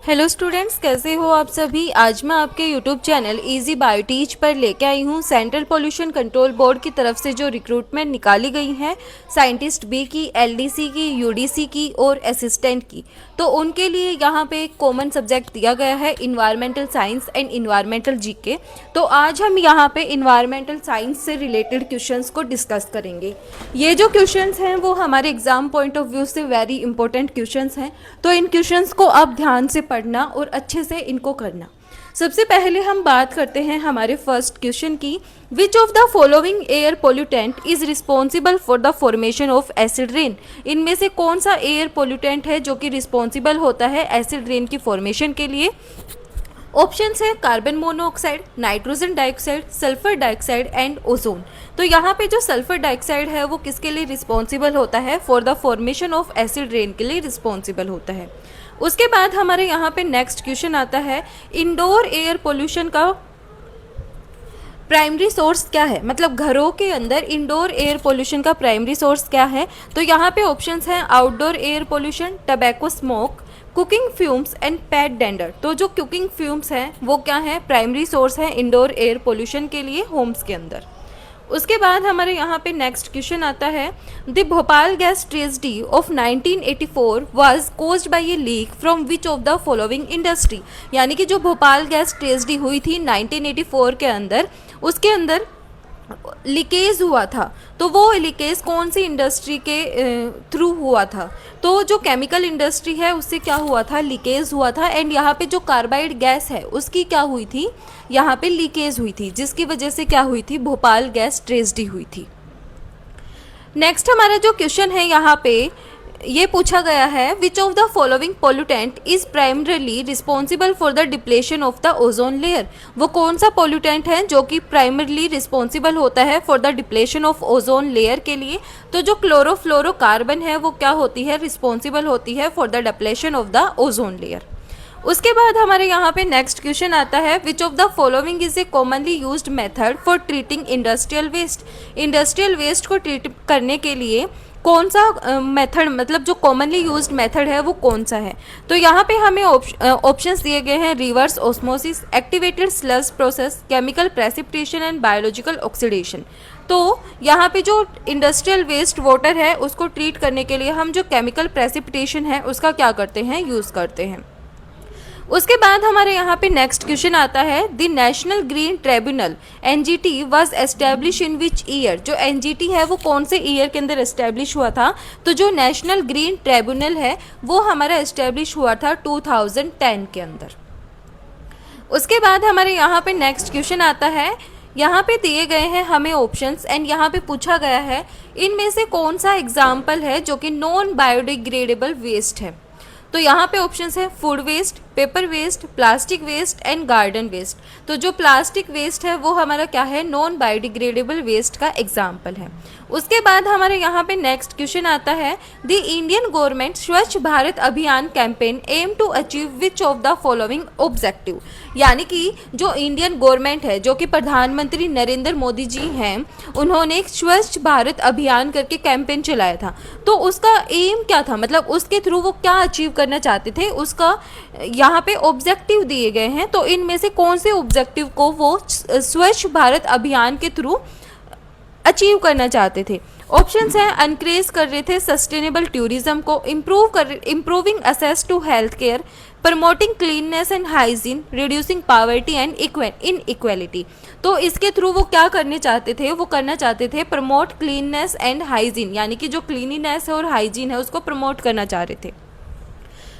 Hello students, कैसे हो आप सभी। आज मैं आपके YouTube channel easy bio teach पर लेके आई हूँ सेंट्रल पोल्यूशन कंट्रोल बोर्ड की तरफ से जो रिक्रूटमेंट निकाली गई है साइंटिस्ट बी की, एलडीसी की, यूडीसी की और असिस्टेंट की। तो उनके लिए यहाँ पे एक कॉमन सब्जेक्ट दिया गया है environmental science and environmental GK. तो आज हम यहाँ पे इन्वायरमेंटल साइंस से रिलेटेड क्वेश्चंस को डिस्कस करेंगे। ये जो क्वेश्चंस हैं वो हमारे एग्जाम पॉइंट ऑफ व्यू से वेरी इंपॉर्टेंट क्वेश्चंस हैं। तो इन क्वेश्चंस को आप ध्यान से पढ़ना और अच्छे से इनको करना। सबसे पहले हम बात करते हैं हमारे फर्स्ट क्वेश्चन की। विच of the following air pollutant is responsible for the formation of acid rain. इनमें से कौन सा एयर पोल्यूटेंट है जो कि रिस्पॉन्सिबल होता है एसिड रेन की फॉर्मेशन के लिए। ऑप्शंस है carbon monoxide, nitrogen dioxide, sulphur dioxide and ozone. तो यहाँ पे जो सल्फर डाइऑक्साइड है वो किसके लिए रिस्पॉन्सिबल होता है, for the formation of acid rain के लिए रिस्पॉन्सिबल होता है। उसके बाद हमारे यहाँ पे नेक्स्ट क्वेश्चन आता है इंडोर एयर पोल्यूशन का प्राइमरी सोर्स क्या है, मतलब घरों के अंदर इंडोर एयर पोल्यूशन का प्राइमरी सोर्स क्या है। तो यहाँ पे ऑप्शंस हैं outdoor air pollution, tobacco smoke, cooking fumes and PAT dander. तो जो कुकिंग फ्यूम्स हैं वो क्या है, प्राइमरी सोर्स है इंडोर एयर पोल्यूशन के लिए होम्स के अंदर। उसके बाद हमारे यहाँ पे नेक्स्ट क्वेश्चन आता है the Bhopal gas tragedy of 1984 was caused by A leak from which of the following industry. यानी कि जो भोपाल गैस ट्रेजेडी हुई थी 1984 के अंदर, उसके अंदर लीकेज हुआ था। तो वो लीकेज कौन सी इंडस्ट्री के थ्रू हुआ था। तो जो केमिकल इंडस्ट्री है उससे क्या हुआ था, लीकेज हुआ था। एंड यहाँ पे जो कार्बाइड गैस है उसकी क्या हुई थी, यहाँ पे लीकेज हुई थी, जिसकी वजह से क्या हुई थी, भोपाल गैस ट्रेजेडी हुई थी। नेक्स्ट हमारा जो क्वेश्चन है यहाँ पे ये पूछा गया है which of the following pollutant is primarily responsible for the depletion of the ozone layer. वो कौन सा पोल्यूटेंट है जो कि प्राइमरली रिस्पॉन्सिबल होता है for the depletion of ozone layer के लिए। तो जो क्लोरोफ्लोरोकार्बन है वो क्या होती है, रिस्पॉन्सिबल होती है for the depletion of the ozone layer. उसके बाद हमारे यहाँ पे नेक्स्ट क्वेश्चन आता है which of the following is a commonly used method for treating industrial waste. Industrial waste को ट्रीट करने के लिए कौन सा मेथड, मतलब जो कॉमनली यूज्ड मेथड है वो कौन सा है। तो यहाँ पे हमें ऑप्शंस दिए गए हैं reverse osmosis, activated sludge process, chemical precipitation and biological oxidation. तो यहाँ पे जो इंडस्ट्रियल वेस्ट वाटर है उसको ट्रीट करने के लिए हम जो केमिकल प्रेसिपिटेशन है उसका क्या करते हैं, यूज़ करते हैं। उसके बाद हमारे यहाँ पे नेक्स्ट क्वेश्चन आता है the national green tribunal NGT was establish in which year. जो एनजीटी है वो कौन से ईयर के अंदर एस्टैब्लिश हुआ था। तो जो नेशनल ग्रीन ट्रिब्यूनल है वो हमारा एस्टैब्लिश हुआ था 2010 के अंदर। उसके बाद हमारे यहाँ पे नेक्स्ट क्वेश्चन आता है, यहाँ पे दिए गए हैं हमें ऑप्शंस एंड यहाँ पे पूछा गया है इनमें से कौन सा एग्जाम्पल है जो कि नॉन बायोडिग्रेडेबल वेस्ट है। तो यहाँ पे ऑप्शंस है food waste, paper waste, plastic waste and garden waste. तो जो प्लास्टिक वेस्ट है वो हमारा क्या है, नॉन बायोडिग्रेडेबल वेस्ट का एग्जाम्पल है। उसके बाद हमारे यहाँ पे नेक्स्ट क्वेश्चन आता है the Indian government Swachh Bharat Abhiyan campaign aim to achieve which of the following objective. यानी कि जो इंडियन गवर्नमेंट है, जो कि प्रधानमंत्री नरेंद्र मोदी जी हैं, उन्होंने एक स्वच्छ भारत अभियान करके कैंपेन चलाया था। तो उसका एम क्या था, मतलब उसके थ्रू वो क्या अचीव करना चाहते थे, उसका यहाँ पे ऑब्जेक्टिव दिए गए हैं। तो इनमें से कौन से ऑब्जेक्टिव को वो स्वच्छ भारत अभियान के थ्रू अचीव करना चाहते थे। ऑप्शंस हैं एनकरेज कर रहे थे सस्टेनेबल टूरिज्म को, improving access to health care, promoting cleanness and hygiene, reducing poverty and inequality. तो इसके थ्रू वो क्या करने चाहते थे, वो करना चाहते थे प्रमोट क्लीननेस एंड हाइजीन, यानी कि जो क्लीनिनेस है और हाइजीन है उसको प्रमोट करना चाह रहे थे।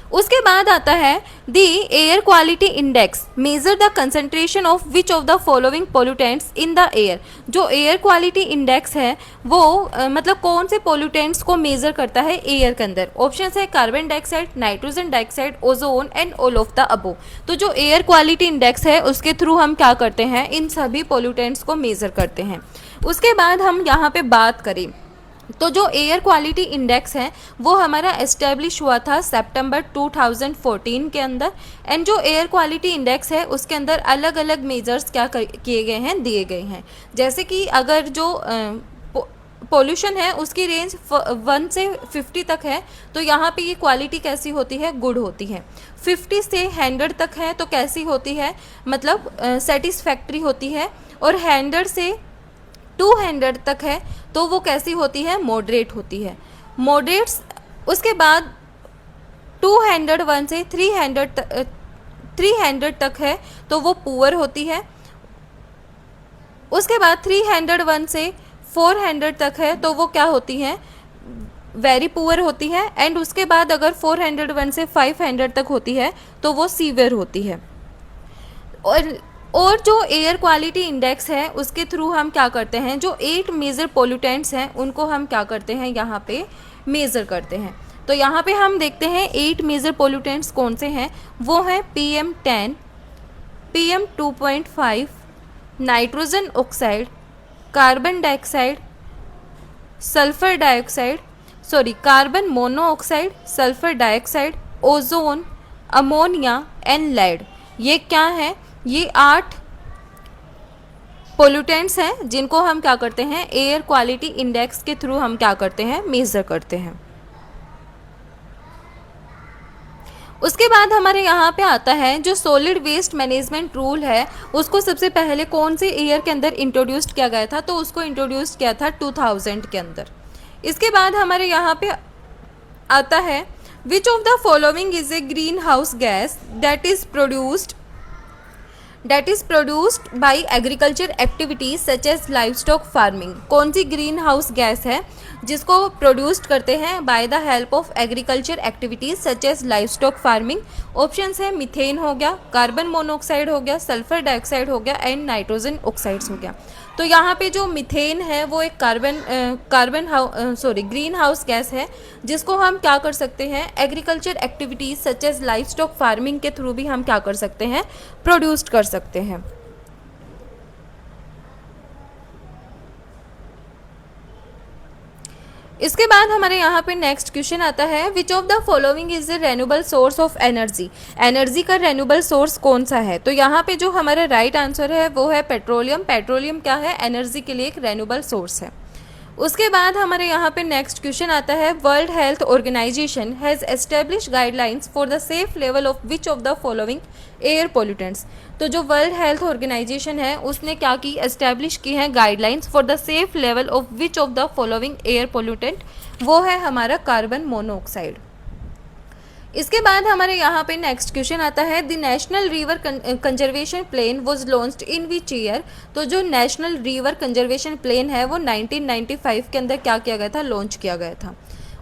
उसके बाद आता है the air quality index measure the concentration of which of the following pollutants in the air. जो एयर क्वालिटी इंडेक्स है वो मतलब कौन से पोल्यूटेंट्स को मेजर करता है एयर के अंदर। ऑप्शंस है carbon dioxide, nitrogen dioxide, ozone and all of the above. तो जो एयर क्वालिटी इंडेक्स है उसके थ्रू हम क्या करते हैं, इन सभी पोल्यूटेंट्स को मेजर करते हैं। उसके बाद हम यहाँ पे बात करें तो जो एयर क्वालिटी इंडेक्स है वो हमारा एस्टेब्लिश हुआ था सितंबर 2014 के अंदर। एंड जो एयर क्वालिटी इंडेक्स है उसके अंदर अलग अलग मेजर्स क्या किए गए हैं, दिए गए हैं। जैसे कि अगर जो पोल्यूशन है उसकी रेंज 1 से 50 तक है, तो यहाँ पे ये क्वालिटी कैसी होती है, गुड होती है। 50 से 100 तक है तो कैसी होती है, मतलब सेटिस्फैक्ट्री होती है। और 100 से 200 तक है तो वो कैसी होती है, मॉडरेट होती है। मॉडरेट्स, उसके बाद 201 से 300 तक है तो वो पुअर होती है। उसके बाद 301 से 400 तक है तो वो क्या होती है, वेरी पुअर होती है। एंड उसके बाद अगर 401 से 500 तक होती है तो वो सीवियर होती है। और जो एयर क्वालिटी इंडेक्स है उसके थ्रू हम क्या करते हैं, जो 8 मेजर पोल्यूटेंट्स हैं उनको हम क्या करते हैं, यहाँ पे मेज़र करते हैं। तो यहाँ पे हम देखते हैं 8 मेजर पोल्यूटेंट्स कौन से हैं, वो हैं PM10, PM2.5, nitrogen oxide, carbon dioxide, sulphur dioxide, carbon monoxide, sulphur dioxide, ozone, ammonia and lead. ये क्या है, ये 8 पोल्यूटेंट्स हैं जिनको हम क्या करते हैं, एयर क्वालिटी इंडेक्स के थ्रू हम क्या करते हैं, मेज़र करते हैं। उसके बाद हमारे यहाँ पे आता है जो सॉलिड वेस्ट मैनेजमेंट रूल है, उसको सबसे पहले कौन से ईयर के अंदर इंट्रोड्यूस किया गया था, तो उसको इंट्रोड्यूस किया था 2000 के अंदर। इसके बाद हमारे यहाँ पे आता है which of the following is a greenhouse gas that is produced by agriculture activities such as livestock farming. कौन सी ग्रीन हाउस गैस है जिसको प्रोड्यूस्ड करते हैं by the help of agriculture activities such as livestock farming. Options है methane हो गया, carbon monoxide हो गया, सल्फर डाइऑक्साइड हो गया एंड नाइट्रोजन ऑक्साइड्स हो गया। तो यहाँ पे जो मिथेन है वो एक ग्रीन हाउस गैस है जिसको हम क्या कर सकते हैं, agriculture activities such as livestock farming के थ्रू भी हम क्या कर सकते हैं, प्रोड्यूस्ड कर सकते हैं। इसके बाद हमारे यहाँ पे नेक्स्ट क्वेश्चन आता है which of the following is A renewable source of energy. Energy का रेन्यूएबल सोर्स कौन सा है, तो यहाँ पे जो हमारा राइट आंसर है वो है पेट्रोलियम। पेट्रोलियम क्या है, एनर्जी के लिए एक रेन्यूएबल सोर्स है। उसके बाद हमारे यहाँ पे नेक्स्ट क्वेश्चन आता है World Health Organization has establish guidelines for the safe level of which of the following air pollutants. तो जो वर्ल्ड हेल्थ ऑर्गेनाइजेशन है उसने क्या की, एस्टेब्लिश की हैं guidelines for the safe level of which of the following air pollutant, वो है हमारा कार्बन मोनोऑक्साइड। इसके बाद हमारे यहाँ पे नेक्स्ट क्वेश्चन आता है the national river conservation plan was launched in which year. तो जो नेशनल रिवर कंजर्वेशन प्लान है वो 1995 के अंदर क्या किया गया था, लॉन्च किया गया था।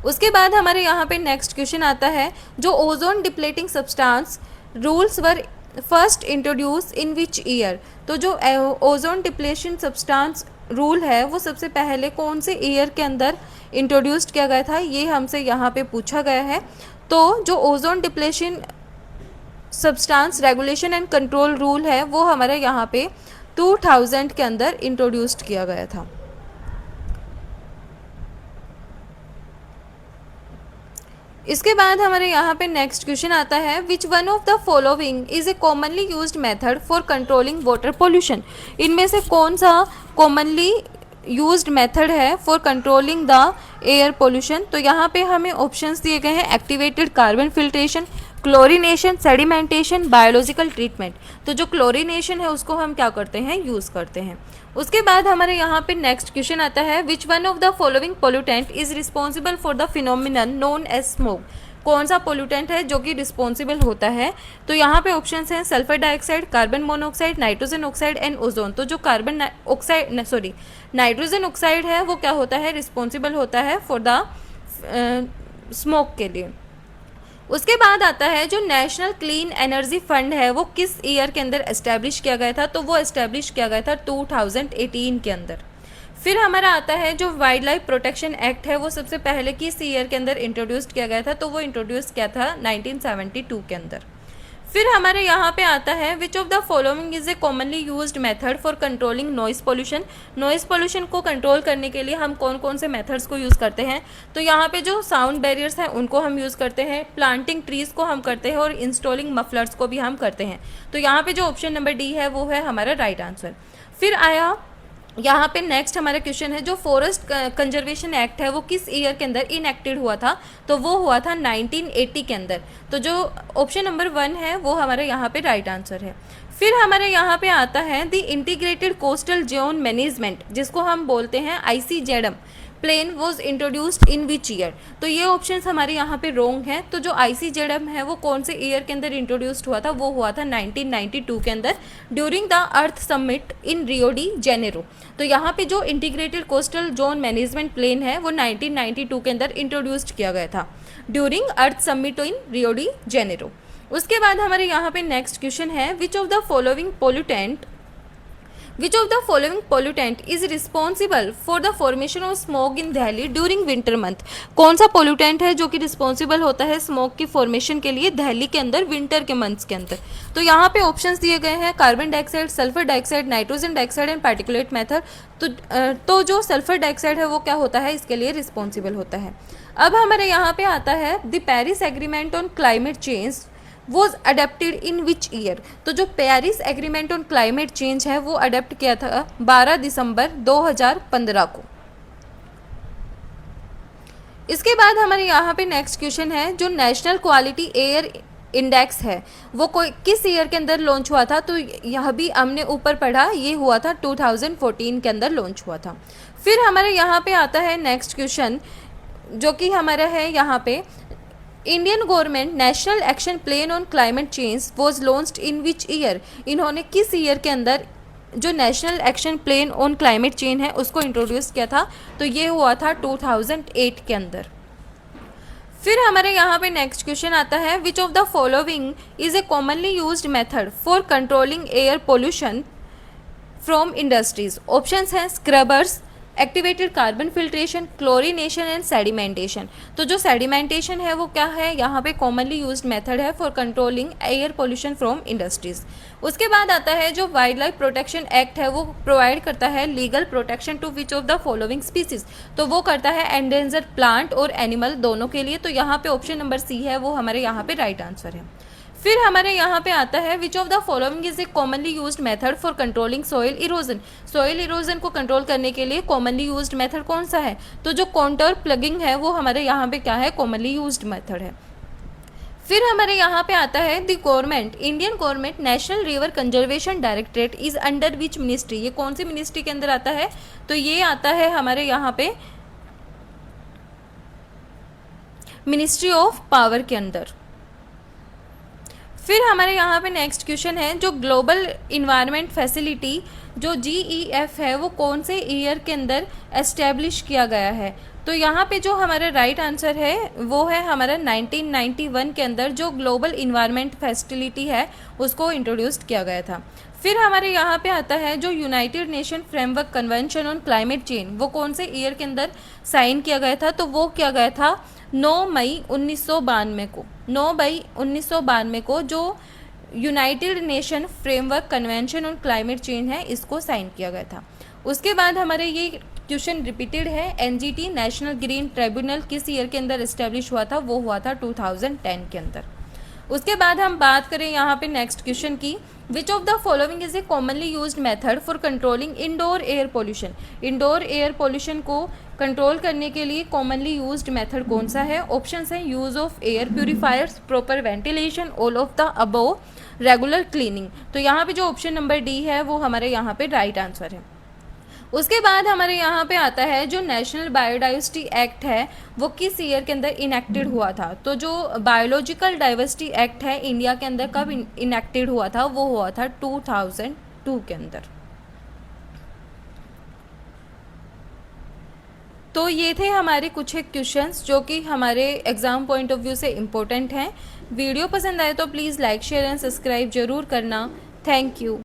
उसके बाद हमारे यहाँ पे नेक्स्ट क्वेश्चन आता है जो ozone depleting substance rules were first introduce in which year. तो जो ओजोन डिप्लेशन सब्सटेंस रूल है वो सबसे पहले कौन से ईयर के अंदर इंट्रोड्यूस किया गया था, ये हमसे यहाँ पे पूछा गया है। तो जो ozone depletion substance regulation and control rule है वो हमारे यहाँ पे 2000 के अंदर इंट्रोड्यूस्ड किया गया था। इसके बाद हमारे यहाँ पे नेक्स्ट क्वेश्चन आता है which one of the following is a commonly used method for controlling water pollution. इनमें से कौन सा कॉमनली यूज्ड मेथड है for controlling the air pollution. तो यहाँ पे हमें ऑप्शंस दिए गए हैं activated carbon filtration, chlorination, sedimentation, biological treatment. तो जो क्लोरीनेशन है उसको हम क्या करते हैं, यूज़ करते हैं। उसके बाद हमारे यहाँ पे नेक्स्ट क्वेश्चन आता है which one of the following pollutant is responsible for the phenomenon known as smoke. कौन सा पोल्यूटेंट है जो कि रिस्पॉन्सिबल होता है, तो यहाँ पे ऑप्शंस हैं sulphur dioxide, carbon monoxide, nitrogen oxide and ozone. तो जो नाइट्रोजन ऑक्साइड है वो क्या होता है, रिस्पॉन्सिबल होता है फॉर द स्मोक के लिए। उसके बाद आता है जो नेशनल क्लीन एनर्जी फंड है वो किस ईयर के अंदर एस्टैब्लिश किया गया था, तो वो एस्टैब्लिश किया गया था 2018 के अंदर। फिर हमारा आता है जो वाइल्ड लाइफ प्रोटेक्शन एक्ट है वो सबसे पहले किस ईयर के अंदर इंट्रोड्यूस किया गया था, तो वो इंट्रोड्यूस किया था 1972 के अंदर। फिर हमारे यहाँ पे आता है which of the following is a commonly used method for controlling noise pollution. Noise pollution को कंट्रोल करने के लिए हम कौन कौन से मेथड्स को यूज़ करते हैं, तो यहाँ पे जो साउंड बैरियर्स हैं उनको हम यूज़ करते हैं, प्लांटिंग ट्रीज़ को हम करते हैं और इंस्टॉलिंग मफलर्स को भी हम करते हैं। तो यहाँ पे जो ऑप्शन नंबर डी है वो है हमारा राइट आंसर। फिर आया यहाँ पे नेक्स्ट हमारा क्वेश्चन है, जो फॉरेस्ट कंजर्वेशन एक्ट है वो किस ईयर के अंदर इनएक्टेड हुआ था, तो वो हुआ था 1980 के अंदर। तो जो ऑप्शन नंबर 1 है वो हमारे यहाँ पे राइट आंसर है। फिर हमारे यहाँ पे आता है the integrated coastal zone management, जिसको हम बोलते हैं ICZM plan was introduced in which year. तो ये ऑप्शन हमारे यहाँ पे रोंग है। तो जो ICZM है वो कौन से ईयर के अंदर इंट्रोड्यूस्ड हुआ था, वो हुआ था 1992 के अंदर during the Earth Summit in Rio de Janeiro. तो यहाँ पे जो integrated coastal zone management plan है वो 1992 के अंदर इंट्रोड्यूस्ड किया गया था during Earth Summit in Rio de Janeiro. उसके बाद हमारे यहाँ पे नेक्स्ट क्वेश्चन है, which of the following pollutant is responsible for the formation of smoke in Delhi during winter month. कौन सा पोल्यूटेंट है जो कि रिस्पॉन्सिबल होता है स्मोक की फॉर्मेशन के लिए दिल्ली के अंदर विंटर के मंथ्स के अंदर। तो यहाँ पे ऑप्शंस दिए गए हैं, carbon dioxide, sulphur dioxide, nitrogen dioxide and particulate method. तो जो सल्फर डाइऑक्साइड है वो क्या होता है, इसके लिए रिस्पॉन्सिबल होता है। अब हमारे यहाँ पे आता है the Paris agreement on climate change was adapted in which year. तो जो Paris agreement on climate change है वो अडेप्ट किया था 12 दिसंबर 2015 को। इसके बाद हमारे यहाँ पे नेक्स्ट क्वेश्चन है, जो नेशनल क्वालिटी एयर इंडेक्स है वो कोई किस ईयर के अंदर लॉन्च हुआ था। तो यह भी हमने ऊपर पढ़ा, ये हुआ था 2014 के अंदर लॉन्च हुआ था। फिर हमारे यहाँ पे आता है नेक्स्ट क्वेश्चन, जो कि हमारा है यहाँ पे, Indian government national action plan on climate change was launched in which year. इन्होंने किस ईयर के अंदर जो national action plan on climate change है उसको इंट्रोड्यूस किया था, तो ये हुआ था 2008 के अंदर। फिर हमारे यहाँ पे नेक्स्ट क्वेश्चन आता है, which of the following is a commonly used method for controlling air pollution from industries. Options हैं scrubbers, activated carbon filtration, chlorination and sedimentation. तो जो सेडिमेंटेशन है वो क्या है, यहाँ पे कॉमनली यूज्ड मेथड है for controlling air pollution from industries. उसके बाद आता है जो वाइल्ड लाइफ प्रोटेक्शन एक्ट है वो प्रोवाइड करता है legal protection to which of the following species. तो वो करता है एंडेंजर्ड प्लांट और एनिमल दोनों के लिए। तो यहाँ पे ऑप्शन नंबर सी है वो हमारे यहाँ पे राइट आंसर है। फिर हमारे यहाँ पे आता है, which of the following is a commonly used method for controlling soil erosion. Soil erosion को कंट्रोल करने के लिए कॉमनली यूज्ड मेथड कौन सा है, तो जो कॉन्टोर प्लगिंग है वो हमारे यहाँ पे क्या है, कॉमनली यूज्ड मेथड है। फिर हमारे यहाँ पे आता है the government, Indian government national river conservation directorate is under which ministry. ये कौन सी मिनिस्ट्री के अंदर आता है, तो ये आता है हमारे यहाँ पे मिनिस्ट्री ऑफ पावर के अंदर। फिर हमारे यहाँ पे नेक्स्ट क्वेश्चन है, जो ग्लोबल इन्वायरमेंट फैसिलिटी जो GEF है वो कौन से ईयर के अंदर एस्टेब्लिश किया गया है। तो यहाँ पे जो हमारा राइट आंसर है वो है हमारा 1991 के अंदर जो ग्लोबल इन्वायरमेंट फैसिलिटी है उसको इंट्रोड्यूस किया गया था। फिर हमारे यहाँ पे आता है जो United nation framework convention on climate change, वो कौन से ईयर के अंदर साइन किया गया था, तो वो किया गया था 9 मई 1992 को। 9 मई 1992 को जो United nation framework convention on climate change है इसको साइन किया गया था। उसके बाद हमारे ये क्वेश्चन रिपीटेड है, NGT नेशनल ग्रीन ट्रिब्यूनल किस ईयर के अंदर इस्टेब्लिश हुआ था, वो हुआ था 2010 के अंदर। उसके बाद हम बात करें यहाँ पे नेक्स्ट क्वेश्चन की, विच of the following is a commonly used method for controlling indoor air pollution. Indoor air pollution को कंट्रोल करने के लिए कॉमनली यूज्ड मेथड कौन सा है। ऑप्शंस हैं use of air purifiers, proper ventilation, all of the above, regular cleaning. तो यहाँ पे जो ऑप्शन नंबर डी है वो हमारे यहाँ पे राइट आंसर है। उसके बाद हमारे यहाँ पे आता है जो नेशनल बायोडाइवर्सिटी एक्ट है वो किस ईयर के अंदर इनेक्टेड हुआ था। तो जो बायोलॉजिकल डाइवर्सिटी एक्ट है इंडिया के अंदर कब इनेक्टेड हुआ था, वो हुआ था 2002 के अंदर। तो ये थे हमारे कुछ एक क्वेश्चंस जो कि हमारे एग्ज़ाम पॉइंट ऑफ व्यू से इम्पोर्टेंट हैं। वीडियो पसंद आए तो please like share and subscribe ज़रूर करना। Thank you.